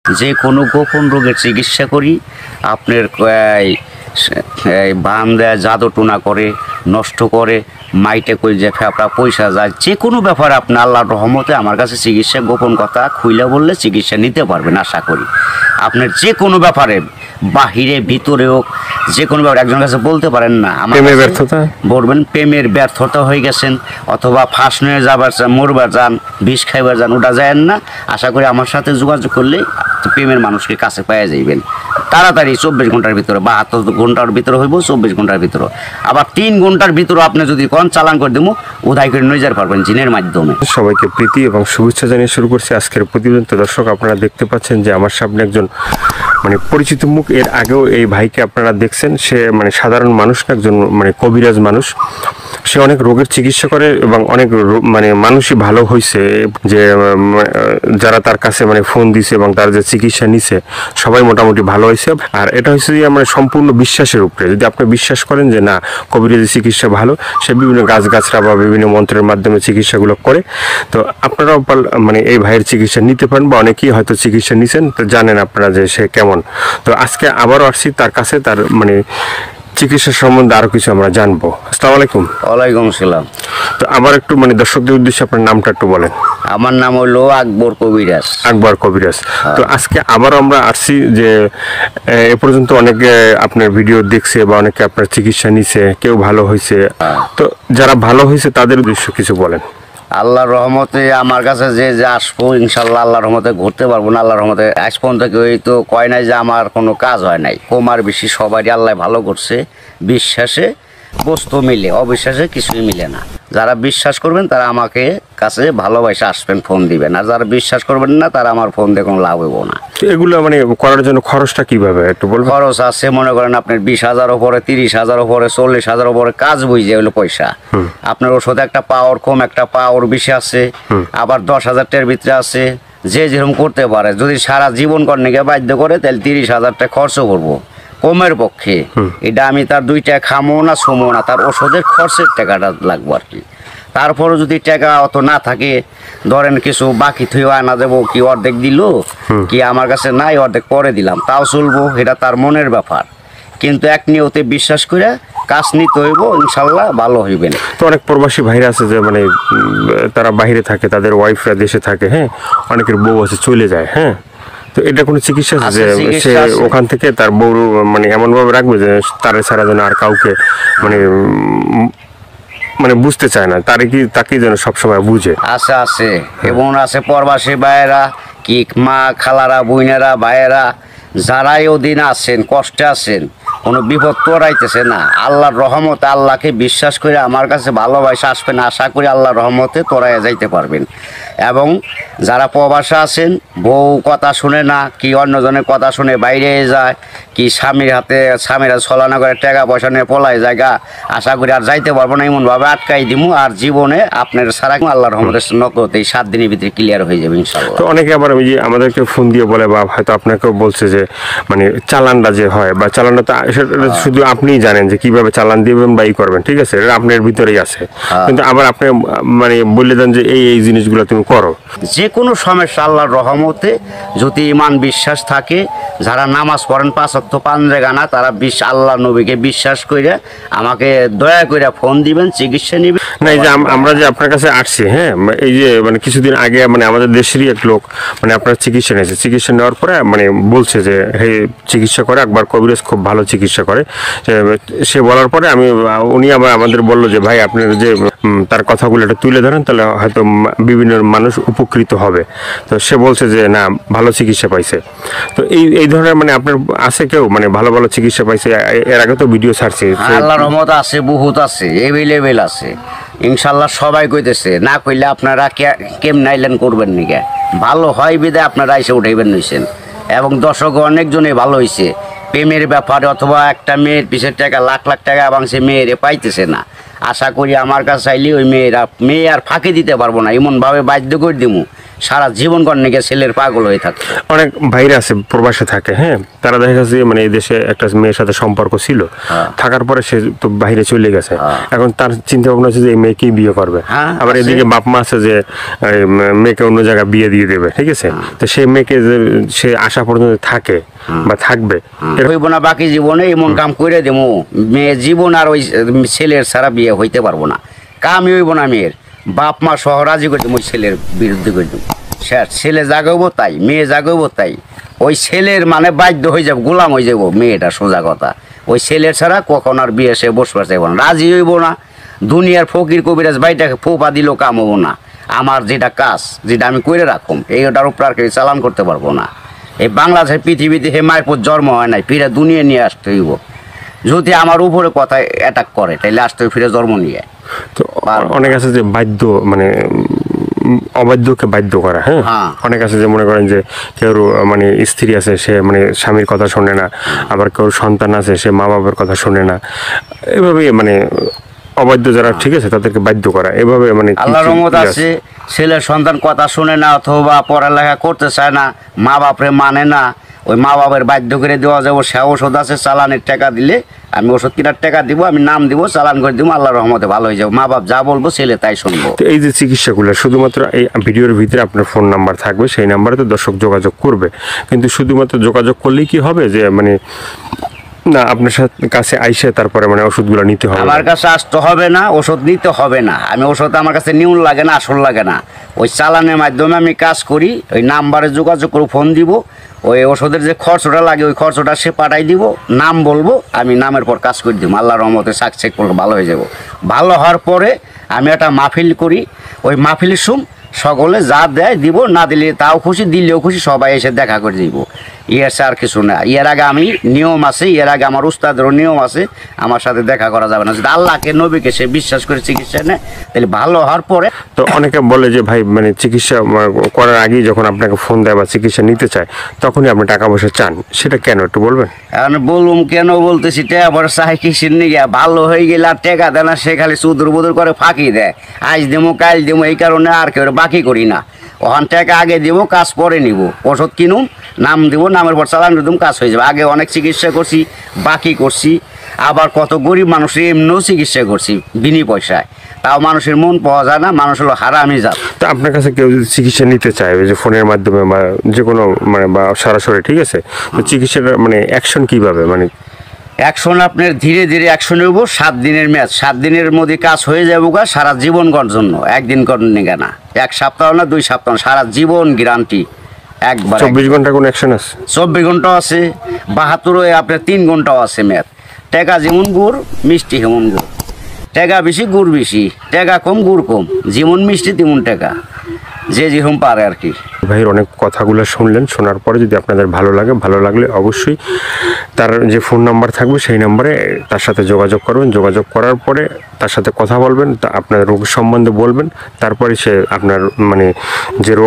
যে কোনো গোপন রোগের চিকিৎসা করি। আপনার বান দেয়, জাদু টোনা করে, নষ্ট করে, মাইটে কই যে ফেপড়া পয়সা যায়, যে কোনো ব্যাপারে আপনি আল্লাহর রহমতে আমার কাছে চিকিৎসা গোপন কথা খুইলা বললে চিকিৎসা নিতে পারবেন আশা করি। আপনার যে কোনো ব্যাপারে বাহিরে ভিতরেও যে কোনো ব্যাপারে একজনের কাছে বলতে পারেন না আমার ব্যর্থতা বলবেন, প্রেমের ব্যর্থতা হয়ে গেছেন অথবা ফাঁস নিয়ে যাবার চান, মরবার যান, বিষ খাইবার যান, ওটা যায় না। আশা করি আমার সাথে যোগাযোগ করলে প্রেমের মানুষকে কাছে পাওয়া যাইবেন তাড়াতাড়ি। 24 ঘন্টার ভিতরে, 72 ঘন্টার ভিতরে হইব, 24 ঘন্টার ভিতরে। আবার 3 ঘন্টার ভিতরে আপনি যদি কোন চালান করে দেবো উদায় করে নিয়ে যেতে পারবেন জিনের মাধ্যমে। সবাইকে প্রীতি এবং শুভেচ্ছা জানিয়ে শুরু করছি আজকের প্রতিবেদন। তো দর্শক, আপনারা দেখতে পাচ্ছেন যে আমার সামনে একজন পরিচিত মুখ। এর আগেও এই ভাইকে আপনারা দেখছেন। সে সাধারণ মানুষ না, একজন কবিরাজ মানুষ। সে অনেক রোগের চিকিৎসা করে এবং অনেক মানুষই ভালো হয়েছে, যে যারা তার কাছে ফোন দিছে এবং তার যে চিকিৎসা নিছে সবাই মোটামুটি ভালো হয়েছে। আর এটা হচ্ছে যে সম্পূর্ণ বিশ্বাসের উপরে। যদি আপনি বিশ্বাস করেন যে না কবিরাজি চিকিৎসা ভালো, সে বিভিন্ন গাছগাছরা বা বিভিন্ন মন্ত্রের মাধ্যমে চিকিৎসাগুলো করে, তো আপনারাও এই ভাইয়ের চিকিৎসা নিতে পারেন, বা অনেকেই হয়তো চিকিৎসা নিছেন, তো জানেন আপনারা যে সে কেমন। তো আজকে আবারও আসছি তার কাছে, তার চিকিৎসা সম্বন্ধে আরো কিছু আমরা জানবো। আসসালামু আলাইকুম। ওয়ালাইকুম আসসালাম। তো আবার একটু দর্শকদের উদ্দেশ্যে আপনার নামটা একটু বলেন। আমার নাম হলো আকবর কবিরাজ। আকবর কবিরাজ। তো আজকে আবার আমরা আসছি যে এ পর্যন্ত অনেকে আপনার ভিডিও দেখছে বা অনেকে আপনার চিকিৎসা নিছে, কেউ ভালো হয়েছে। তো যারা ভালো হয়েছে তাদের উদ্দেশ্য কিছু বলেন। আল্লাহর রহমতে আমার কাছে যে যে আসবো ইনশাল্লাহ আল্লাহর রহমতে ঘুরতে পারবো না। আল্লাহর রহমতে আজ পর্যন্ত কেউ তো কয় নাই যে আমার কোনো কাজ হয় নাই। কমার বেশি সবারই আল্লাহ ভালো করছে। বিশ্বাসে বস্তু মিলে, অবিশ্বাসে কিছুই মিলে না। যারা বিশ্বাস করবেন তারা আমাকে কাছে ভালোবাসে আসবেন, ফোন দিবেন। আর যারা বিশ্বাস করবেন না তারা আমার ফোন দিয়ে কোনো লাভ হইব না। এগুলো করার জন্য খরচটা কিভাবে একটু বলবেন? খরচ আছে মনে করেন আপনার 20,000 উপরে, 30,000 উপরে, 40,000 উপরে কাজ বুঝে হলো পয়সা। আপনার ওষুধ একটা পাওয়ার কম, একটা পাওয়ার বেশি আছে, আবার 10,000 টাকার ভিতরে আছে। যে যেরকম করতে পারে, যদি সারা জীবন কর্ণিকে বাধ্য করে তাহলে 30,000 টাকা খরচ করবো কমের পক্ষে। এটা আমি তার 2 টাকা খামো না ছমো না, তার ওষুধের খরচের টাকাটা লাগবো আর কি। তারপরে যদি টাকা অত না থাকে, ধরেন কিছু বাকি থুয়ে আনা দেবো, কি অর্ধেক দিল, কি আমার কাছে নাই অর্ধেক পরে দিলাম, তাও চলবো। এটা তার মনের ব্যাপার। কিন্তু এক নিয়তে বিশ্বাস করে কাজ নিতে হইব, ইনশাল্লাহ ভালো হইবেন। তো অনেক প্রবাসী ভাইরা আছে যে তারা বাইরে থাকে, তাদের ওয়াইফরা দেশে থাকে, হ্যাঁ, অনেকের বউ আছে চলে যায়, হ্যাঁ। তো এটা কোনো চিকিৎসা আছে যে সে ওখান থেকে তার বউ এমন ভাবে রাখবে যে তার ছাড়া যেন আর কাউকে বুঝতে চায় না, তাকে যেন সবসময় বুঝে। আছে এবং আছে প্রবাসী ভাইয়েরা, কি মা খালারা, বোনেরা, ভাইয়েরা, যারাই ওদিন আছেন, কষ্টে আছেন, কোনো বিপদ তোরাইতেছে না, আল্লাহর রহমতে আল্লাহকে বিশ্বাস করে আমার কাছে ভালোবাসা আসবেন। আশা করি আল্লাহর রহমতে তোরাইয়া যাইতে পারবেন। এবং যারা প্রবাসে আছেন, বউ কথা শুনে না, কি অন্যজনের কথা শুনে বাইরে যায়, কি স্বামীরা ছলনা করে টাকা পয়সা নিয়ে পলায় জায়গা, আশা করি আর যাইতে পারবো না, এমনভাবে আটকাই দিমু। আর জীবনে আপনার সারা আল্লাহর রহমতের নগদ এই 7 দিনের ভিতরে ক্লিয়ার হয়ে যাবে ইনশাআল্লাহ। তো অনেকে আবার আমাদেরকে ফোন দিয়ে বলে, বা হয়তো আপনাকেও বলছে যে চালানটা যে হয়, বা চালানটা শুধু আপনিই জানেন যে কিভাবে চালান দিবেন বা করবেন, ঠিক আছে, এটা আপনার ভিতরেই আছে। কিন্তু আবার আপনি বলে দেন যে এই জিনিসগুলো তুমি করো। যে কোনো সমস্যা আল্লাহর রহমতে যদি ইমান বিশ্বাস থাকে, যারা নামাজ পড়েন 5 ওয়াক্ত পাঞ্জেগানা, তারা আল্লাহ নবীকে বিশ্বাস করে আমাকে দয়া করে ফোন দিবেন, চিকিৎসা নিবেন। না, এই যে আমরা যে আপনার কাছে আসছি, হ্যাঁ, এই যে কিছুদিন আগে আমাদের দেশেরই এক লোক আপনার চিকিৎসা নিয়েছে। চিকিৎসা নেওয়ার পরে বলছে যে হে চিকিৎসা করে আকবর কবিরাজ, খুব ভালো চিকিৎসা করে। সে বলার পরে উনি আমাদের বললো যে ভাই আপনার যে তার কথাগুলো একটু তুলে ধরেন, তাহলে হয়তো বিভিন্ন মানুষ উপকৃত হবে। তো সে বলছে যে না, ভালো চিকিৎসা পাইছে। তো এই ধরনের আপনার আছে কেউ ভালো ভালো চিকিৎসা পাইছে? এর আগে তো ভিডিও ছাড়ছে। আল্লাহর রহমত আছে, বহুত আছে, এভেলেবেল আছে ইনশাল্লাহ। সবাই কইতেছে, না কইলে আপনারা কেমন আইলেন করবেন নিকে, ভালো হয় বিদায় আপনারা এসে উঠাইবেন নিছেন। এবং দর্শক অনেকজনে ভালো হয়েছে প্রেমের ব্যাপারে, অথবা একটা মেয়ের পিছের টাকা লাখ লাখ টাকা এবং সে মেয়েরে পাইতেছে না। আশা করি আমার কাছে চাইলে ওই মেয়ে আর ফাঁকি দিতে পারবো না, এমনভাবে বাধ্য করে দিমু সারা জীবন কর্ণিকে ছেলের পাগল হয়ে থাকে। অনেক ভাইরা আছে প্রবাসে থাকে, হ্যাঁ, তারা দেখা গেছে যে মানে এই দেশে একটা মেয়ের সাথে সম্পর্ক ছিল, থাকার পরে সে তো বাইরে চলে গেছে, এখন তার চিন্তা ভাবনা হচ্ছে যে এই মেয়েকেই বিয়ে করবে। হ্যাঁ, আবার এদিকে বাপ মা আছে যে মেয়েকে অন্য জায়গায় বিয়ে দিয়ে দেবে, ঠিক আছে, তো সেই মেয়েকে যে সে আসা পর্যন্ত থাকে বা থাকবে, হইব না বাকি জীবনে এমন কাম করে দেবো, মেয়ে জীবন আর ওই ছেলের ছাড়া বিয়ে হইতে পারবো না, কামই হইব না মেয়ের, বাপ মা সহ রাজি করে দেবো, ওই ছেলের বিরুদ্ধে করে দেবো, ছেলে জাগাবো তাই, মেয়ে জাগাবো তাই, ওই ছেলের মানে বাধ্য হয়ে যাবো, গোলাম হয়ে যাবো মেয়েটা, সোজা কথা। ওই ছেলের ছাড়া কখন আর বিয়ে সে বসবার চাইব না, রাজি হইব না। দুনিয়ার ফকির কবিরাজ ভাইটাকে ফোপা দিলেও কাম হবো না। আমার যেটা কাজ, যেটা আমি করে রাখুম, এইটার উপর আর কেউ চালান করতে পারবো না। এই বাংলাদেশের পৃথিবীতে হে মায়ের জন্ম হয় নাই, ফিরে দুনিয়া নিয়ে আসতে হইব। যদি আমার উপরে কথা অ্যাটাক করে তাহলে আসতে হইব ফিরে জন্ম নিয়ে। তো অনেক আছে যে বাধ্য, মানে অবাধ্যকে বাধ্য করা, হ্যাঁ, অনেক আছে যে মনে করেন যে কেউ মানে স্ত্রী আছে, সে মানে স্বামীর কথা শোনে না, আবার কেউ সন্তান আছে, সে মা বাবার কথা শোনে না, এভাবে মানে অবাধ্য যারা, ঠিক আছে, তাদেরকে বাধ্য করা, এভাবে মানে আল্লাহর রহমত আছে, ছেলের সন্তান কথা শুনে না অথবা পড়ালেখা করতে চায় না, মা বাপরে মানে না, ওই মা বাবার বাধ্য করে দেওয়া যাবো। সে ওষুধ আছে, চালানের টাকা দিলে আমি ওষুধ কেনার টাকা দিব, আমি নাম দিব, চালান করে দিব, আল্লাহর রহমতে ভালো হয়ে যাবো। মা বাপ যা বলবো ছেলে তাই শুনবো। তো এই যে চিকিৎসাগুলো শুধুমাত্র এই ভিডিওর ভিতরে আপনার ফোন নাম্বার থাকবে, সেই নাম্বারে তো দর্শক যোগাযোগ করবে, কিন্তু শুধুমাত্র যোগাযোগ করলেই কি হবে যে মানে না আপনার কাছে আইসে তারপরে মানে ওষুধগুলো নিতে হবে? আমার কাছে আসতে হবে না, ওষুধ নিতে হবে না। আমি ওষুধ আমার কাছে নিউন লাগে না, আসল লাগে না। ওই চালানের মাধ্যমে আমি কাজ করি, ওই নাম্বারে যোগাযোগ করে ফোন দিব, ওই ওষুধের যে খরচটা লাগে ওই খরচটা সে পাঠাই দিব, নাম বলবো, আমি নামের পর কাজ করে দিব। আল্লাহর রহমতে সাকসেস করলে ভালো হয়ে যাব। ভালো হওয়ার পরে আমি একটা মাহফিল করি, ওই মাহফিলের সকলে যা দেয় দিব, না দিলে তাও খুশি, দিলেও খুশি, সবাই এসে দেখা করে দিব। ইয়ের আর কিছু না। এর আগে আমি নিয়ম আছে, এর আগে আমার উস্তাদেরও নিয়ম আছে, আমার সাথে দেখা করা যাবে না। যদি আল্লাহকে নবীকে সে বিশ্বাস করে চিকিৎসা নেয় তাহলে ভালো হওয়ার পরে। তো অনেকে বলে যে ভাই মানে চিকিৎসা করার আগেই যখন আপনাকে ফোন দেয় বা চিকিৎসা নিতে চায় তখনই আপনি টাকা পয়সা চান, সেটা কেন একটু বলবেন? এখন বলুম কেন বলতেছি, টাকা পয়সা চাই কিসের নিয়ে, ভালো হয়ে গেলে আর টাকা দেয় না, সে খালি সুদূর বুদুর করে ফাঁকি দেয়, আজ দেবো কাল দেবো, এই কারণে আর কেউ বাকি করি না। ওখান টাকা আগে দিব, কাজ পরে নিব, ওষুধ কিনুম, নাম দিব, নামের পর চালান দিতাম, কাজ হয়ে যাবে। আগে অনেক চিকিৎসা করছি, বাকি করছি, আবার কত গরিব মানুষের এমনিও চিকিৎসা করছি বিনি পয়সায়, তাও মানুষের মন পাওয়া যায় না, মানুষ হলো হারামি জাত। তো আপনার কাছে কেউ যদি চিকিৎসা নিতে চায় ওই যে ফোনের মাধ্যমে বা যে কোনো মানে বা সরাসরি, ঠিক আছে, তো চিকিৎসাটা মানে অ্যাকশন কীভাবে, মানে অ্যাকশন আপনার ধীরে ধীরে অ্যাকশন নেব, 7 দিনের ম্যাচ, 7 দিনের মধ্যে কাজ হয়ে যাবো গা, সারা জীবন করার জন্য, একদিন করেন না, 1 সপ্তাহ না 2 সপ্তাহ, সারা জীবন গ্যারান্টি একবার। 24 ঘন্টা কোনো অ্যাকশন আছে? 24 ঘন্টাও আছে, 72 আপনার 3 ঘন্টাও আছে ম্যাচ। টাকা যেমন গুড়, মিষ্টি হেমন গুড়, টাকা বেশি গুড় বেশি, টাকা কম গুড় কম, যেমন মিষ্টি তেমন টাকা, যে যেরকম পারে আর কি। ভাইয়ের অনেক কথাগুলো শুনলেন, শোনার পরে যদি আপনাদের ভালো লাগে, ভালো লাগলে অবশ্যই তার যে ফোন নাম্বার থাকবে সেই নাম্বারে তার সাথে যোগাযোগ করবেন। যোগাযোগ করার পরে তার সাথে কথা বলবেন, তা আপনার রোগ সম্বন্ধে বলবেন, তারপরে সে আপনার মানে যে রোগ